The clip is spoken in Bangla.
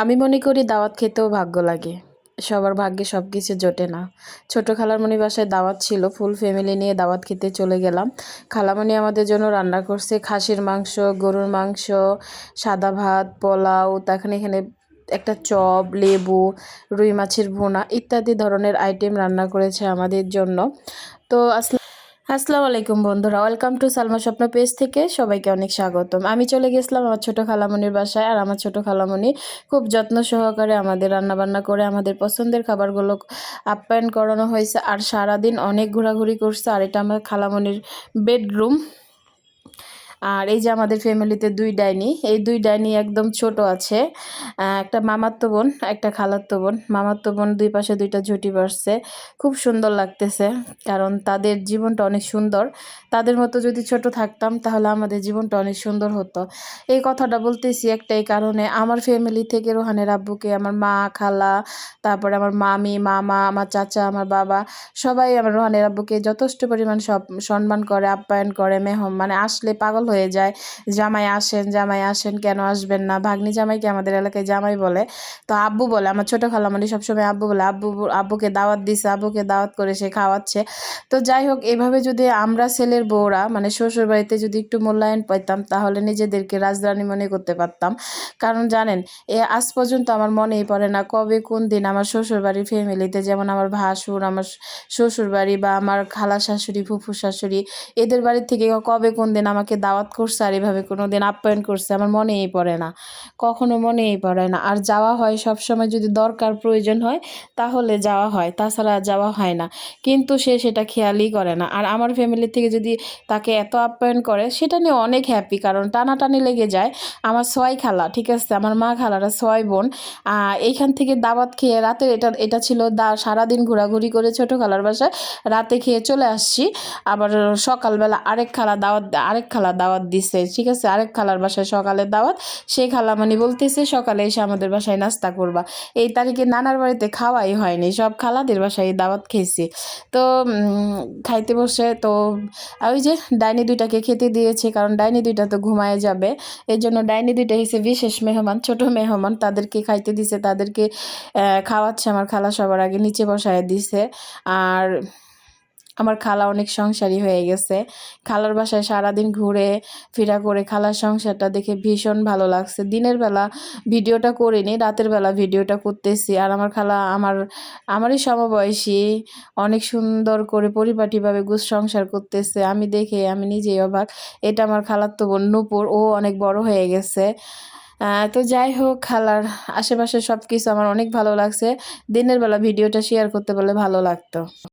আমি মনে করি দাওয়াত খেতেও ভাগ্য লাগে। সবার ভাগ্যে সব কিছু জোটে না। ছোট খালামণির বাসায় দাওয়াত ছিল, ফুল ফ্যামিলি নিয়ে দাওয়াত খেতে চলে গেলাম। খালামণি আমাদের জন্য রান্না করছে খাসির মাংস, গরুর মাংস, সাদা ভাত, পোলাও, তখন এখানে একটা চপ, লেবু, রুই মাছের ভুনা ইত্যাদি ধরনের আইটেম রান্না করেছে আমাদের জন্য। তো আসসালামু আলাইকুম বন্ধুরা, ওয়েলকাম টু সালমা স্বপ্ন পেজ থেকে সবাইকে অনেক স্বাগতম। আমি চলে গেছিলাম আমার ছোট খালামণির বাসায়, আর আমার ছোট খালামণি খুব যত্ন সহকারে আমাদের রান্নাবান্না করে আমাদের পছন্দের খাবারগুলো আপ্যায়ন করানো হয়েছে। আর সারাদিন অনেক ঘোরাঘুরি করছে। আর এটা আমার খালামণির বেডরুম। আর এই যে আমাদের ফ্যামিলিতে দুই ডাইনি, এই দুই ডাইনি একদম ছোট আছে। একটা মামাতো বোন, একটা খালাতো বোন। মামাতো বোন দুই পাশে দুইটা ঝুঁটি বাড়ছে, খুব সুন্দর লাগতেছে, কারণ তাদের জীবনটা অনেক সুন্দর। তাদের মতো যদি ছোট থাকতাম তাহলে আমাদের জীবনটা অনেক সুন্দর হতো। এই কথাটা বলতেছি একটাই কারণে, আমার ফ্যামিলি থেকে রোহানের আব্বুকে আমার মা, খালা, তারপরে আমার মামি, মামা, আমার চাচা, আমার বাবা, সবাই আমার রোহানের আব্বুকে যথেষ্ট পরিমাণ সব সম্মান করে, আপ্যায়ন করে। মানে আসলে পাগল হয়ে যায়, জামাই আসেন, জামাই আসেন, কেন আসবেন না। ভাগ্নি জামাইকে আমাদের এলাকায় জামাই বলে। তো আব্বু বলে, আমার ছোট খালামণি সবসময় আব্বু বলে। আব্বুকে দাওয়াত দিছে, আব্বুকে দাওয়াত করে সে খাওয়াচ্ছে। তো যাই হোক, এভাবে যদি আমরা ছেলের বউরা মানে শ্বশুর বাড়িতে যদি একটু মূল্যায়ন পাইতাম তাহলে নিজেদেরকে রাজরানী মনে করতে পারতাম। কারণ জানেন, আজ পর্যন্ত আমার মনেই পড়ে না কবে কোন দিন আমার শ্বশুর বাড়ির ফ্যামিলিতে, যেমন আমার ভাসুর, আমার শ্বশুর বাড়ি বা আমার খালা শাশুড়ি, ফুফু শাশুড়ি, এদের বাড়ি থেকে কবে কোন দিন আমাকে দাওয়াত করছে আর এভাবে কোনো দিন আপ্যায়ন করছে আমার মনেই পড়ে না, কখনো মনেই পড়ে না। আর যাওয়া হয় সব সময় যদি দরকার প্রয়োজন হয় তাহলে যাওয়া হয়, তাছাড়া যাওয়া হয় না। কিন্তু সে সেটা খেয়ালই করে না। আর আমার ফ্যামিলি থেকে যদি তাকে এত আপ্যায়ন করে সেটা নিয়ে অনেক হ্যাপি, কারণ টানাটানি লেগে যায়। আমার 6 খালা, ঠিক আছে, আমার মা খালারা 6 বোন। এইখান থেকে দাওয়াত খেয়ে রাতে, এটা এটা ছিল সারাদিন ঘোরাঘুরি করে ছোট খালার বাসায় রাতে খেয়ে চলে আসছি। আবার সকালবেলা আরেক খালা দাওয়াত দিছে, ঠিক আছে, আরেক খালার বাসায় সকালের দাওয়াত। সেই খালা মানে বলতেছে সকালে এসে আমাদের বাসায় নাস্তা করবা। এই তারিখে নানার বাড়িতে খাওয়াই হয়নি, সব খালাদের বাসায় দাওয়াত খেয়েছি। তো খাইতে বসে তো ওই যে ডাইনি দুইটাকে খেতে দিয়েছে, কারণ ডাইনি দুইটা তো ঘুমায় যাবে। এই জন্য ডাইনি দুইটা হিসেবে বিশেষ মেহমান, ছোট মেহমান, তাদেরকে খাইতে দিছে, তাদেরকে খাওয়াচ্ছে আমার খালা। সবার আগে নিচে বসায় দিছে। আর আমার খালা অনেক সংসারী হয়ে গেছে। খালার বাসায় সারাদিন ঘুরে ফিরা করে খালার সংসারটা দেখে ভীষণ ভালো লাগছে। দিনের বেলা ভিডিওটা করিনি, রাতের বেলা ভিডিওটা করতেছি। আর আমার খালা আমারই সমবয়সী, অনেক সুন্দর করে পরিপাটিভাবে সংসার করতেছে। আমি দেখে আমি নিজেই অবাক। এটা আমার খালাতো বোন নূপুর, ও অনেক বড় হয়ে গেছে। তো যাই হোক, খালার আশেপাশে সব কিছু আমার অনেক ভালো লাগছে। দিনের বেলা ভিডিওটা শেয়ার করতে বলে ভালো লাগতো।